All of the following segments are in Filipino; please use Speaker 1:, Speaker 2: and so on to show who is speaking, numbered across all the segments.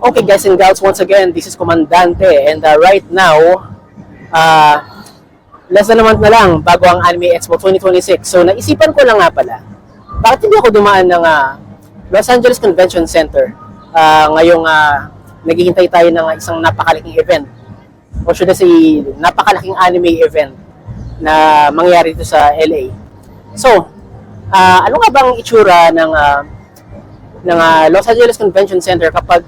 Speaker 1: Okay guys and gals, once again, this is Comandante and right now, less than a month na lang bago ang Anime Expo 2026. So naisipan ko lang nga pala, bakit hindi ako dumaan ng Los Angeles Convention Center ngayong naghihintay tayo ng isang napakalaking event, or should I say, napakalaking anime event na mangyayari dito sa LA. So, ano nga bang itsura ng Los Angeles Convention Center kapag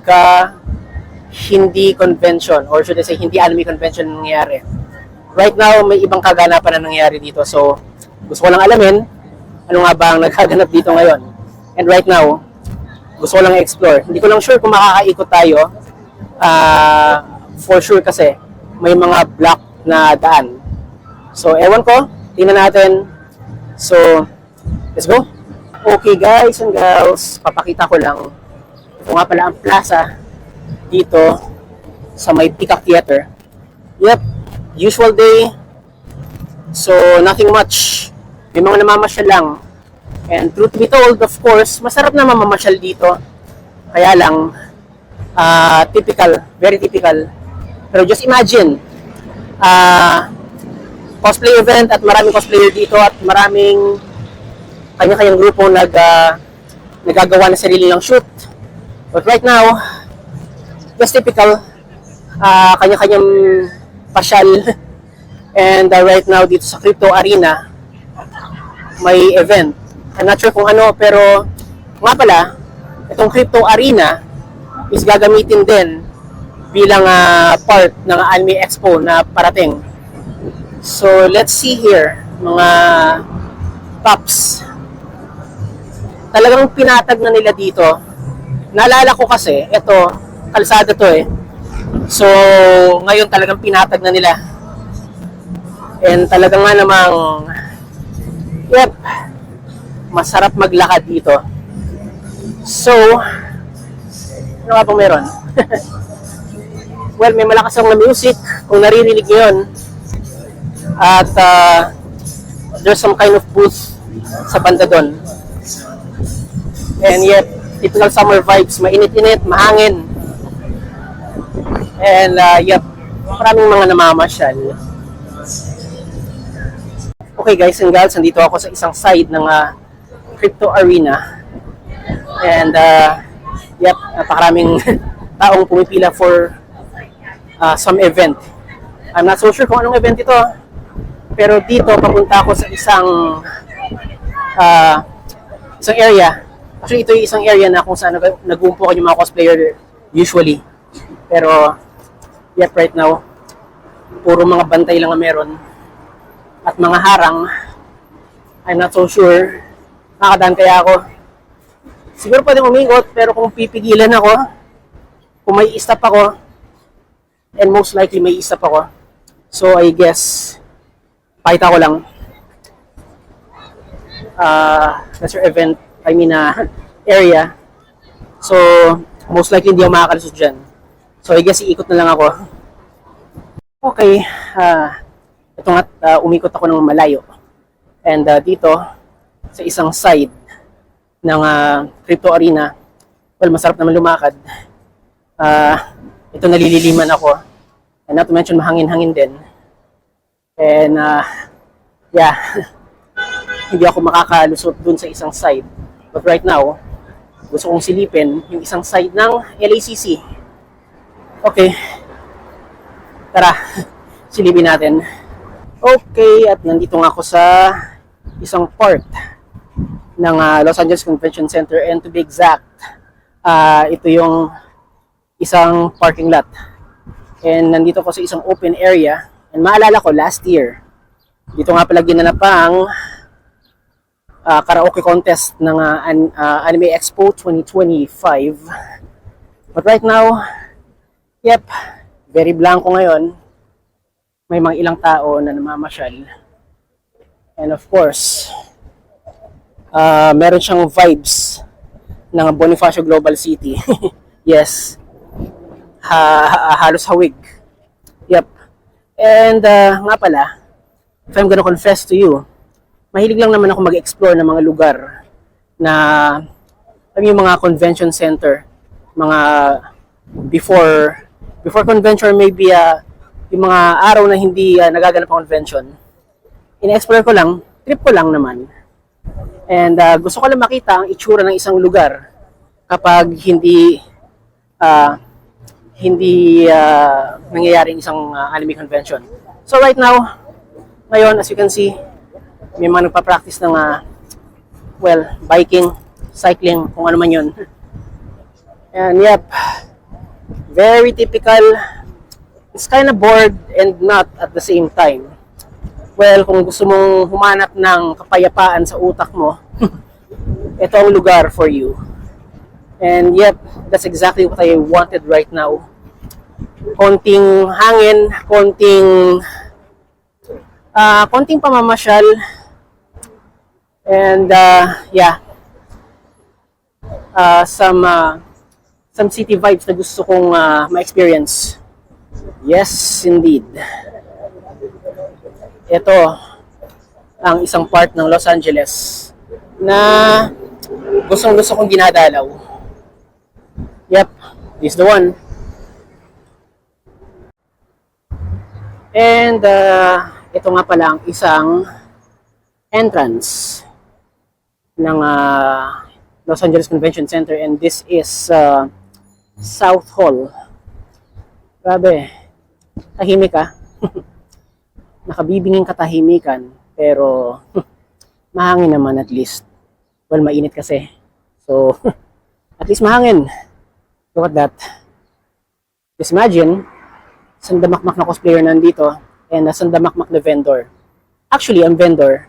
Speaker 1: hindi convention, or should I say hindi anime convention nangyayari? Right now, may ibang kaganapan na nangyayari dito. So, gusto ko lang alamin ano nga ba ang nagkaganap dito ngayon. And right now, gusto ko lang i-explore. Hindi ko lang sure kung makakaikot tayo. For sure kasi may mga block na daan. So, ewan ko. Tingnan natin. So, let's go. Okay guys and girls, papakita ko lang. Ito nga pala ang plaza dito sa may Peacock Theater. Yep, usual day. So, nothing much. May mga namamasyal lang. And truth be told, of course, masarap na mamamasyal dito. Kaya lang, typical, very typical. Pero just imagine, cosplay event at maraming cosplayer dito at maraming kanya-kanyang grupo nagagawa na sarili ng shoot. But right now, just typical, kanya-kanyang pasyal. And right now, dito sa Crypto Arena, may event. I'm not sure kung ano, pero nga pala, itong Crypto Arena is gagamitin din bilang part ng Anime Expo na parating. So, let's see here, mga pops. Talagang pinatag na nila dito. Naalala ko kasi, ito, kalsada to eh. So, ngayon talagang pinatag na nila. And talagang nga namang, yep, masarap maglakad dito. So, ano nga bang meron? Well, may malakas ang music, kung naririnig nyo yun. At there's some kind of booth sa banda doon. And yet, typical summer vibes, mainit-init, mahangin. And yep, maraming mga namamasyal. Okay guys and girls, nandito ako sa isang side ng Crypto Arena. And yep, napakaraming taong pumipila for some event. I'm not so sure kung anong event ito. Pero dito, papunta ako sa isang area. Actually, ito yung isang area na kung saan nag-uumpukan yung mga cosplayer usually. Pero, yep, right now, puro mga bantay lang ang meron. At mga harang, I'm not so sure. Nakadaan kaya ako. Siguro pwedeng umikot, pero kung pipigilan ako, kung may stop ako, and most likely may stop ako. So, I guess, pakita ko lang. That's your event. I mean, area. So, most likely hindi ako makakalusot dyan. So, I guess iikot na lang ako. Okay. Ito nga, umikot ako ng malayo. And dito, sa isang side ng Crypto Arena, well, masarap naman lumakad. Ito nalililiman ako. And not to mention, mahangin-hangin din. And, yeah, hindi ako makakalusot dun sa isang side. But right now, gusto kong silipin yung isang side ng LACC. Okay. Tara, silipin natin. Okay, at nandito nga ako sa isang part ng Los Angeles Convention Center. And to be exact, ito yung isang parking lot. And nandito ako sa isang open area. And maalala ko, last year, dito nga pala ginanap ang karaoke contest ng Anime Expo 2025. But right now, yep, very blanco ngayon. May mga ilang tao na namamasyal. And of course, meron siyang vibes ng Bonifacio Global City. Yes, halos hawig. Yep. And nga pala, if I'm gonna confess to you, mahilig lang naman ako mag-explore ng mga lugar na yung mga convention center, mga before convention, maybe yung mga araw na hindi nagaganap ang convention, in-explore ko lang, trip ko lang naman. And gusto ko lang makita ang itsura ng isang lugar kapag hindi nangyayari isang anime convention. So right now, ngayon, as you can see, may mga nagpa-practice ng biking, cycling, kung ano man yun. And yep, very typical. It's kind of bored and not at the same time. Well, kung gusto mong humanap ng kapayapaan sa utak mo, ito ang lugar for you. And yep, that's exactly what I wanted right now. Konting hangin, konting pamamasyal, and yeah, some city vibes na gusto kong ma-experience. Yes, indeed. Ito ang isang part ng Los Angeles na gustong-gusto kong ginadalaw. Yep, this is the one. And ito nga pala ang isang entrance ng Los Angeles Convention Center, and this is South Hall. Grabe, tahimik nakabibinging katahimikan, pero mahangin naman at least. Well, mainit kasi. So, at least mahangin. Look at that. Just imagine, sandamakmak na cosplayer nandito, and sandamakmak na vendor. Actually, ang vendor,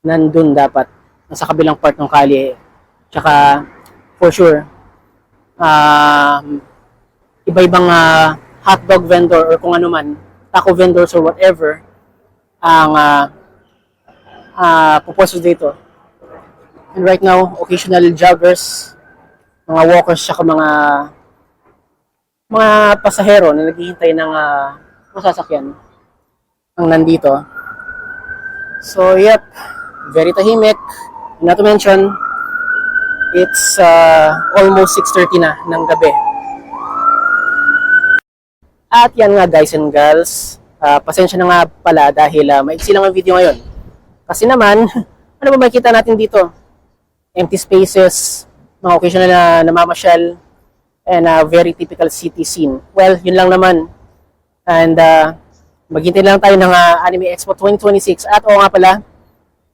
Speaker 1: nandun dapat, nasa kabilang part ng kalye. Tsaka, for sure, iba-ibang hotdog vendor or kung ano man, taco vendors or whatever, ang pupwesto dito. And right now, occasional joggers, mga walkers, tsaka mga pasahero na naghihintay ng masasakyan ang nandito. So, yep, very tahimik. Not to mention, it's almost 6:30 na ng gabi. At yan nga guys and girls, pasensya na nga pala dahil maiksi lang ang video ngayon. Kasi naman, ano ba makikita natin dito? Empty spaces, mga occasional na namamasyal, and a very typical city scene. Well, yun lang naman. And maghintay lang tayo ng Anime Expo 2026. At oo nga pala,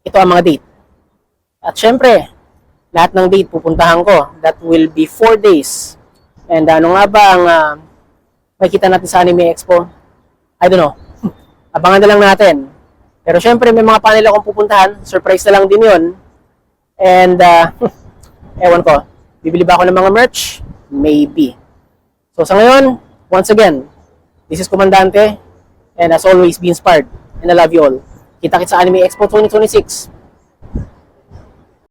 Speaker 1: ito ang mga date. At syempre, lahat ng date pupuntahan ko. That will be 4 days. And ano nga ba ang makikita natin sa Anime Expo? I don't know. Abangan na lang natin. Pero syempre, may mga panel akong pupuntahan. Surprise na lang din yun. And ewan ko, bibili ba ako ng mga merch? Maybe. So sa ngayon, once again, this is Komandante, and as always, be inspired, and I love you all. Kita-kits sa Anime Expo 2026.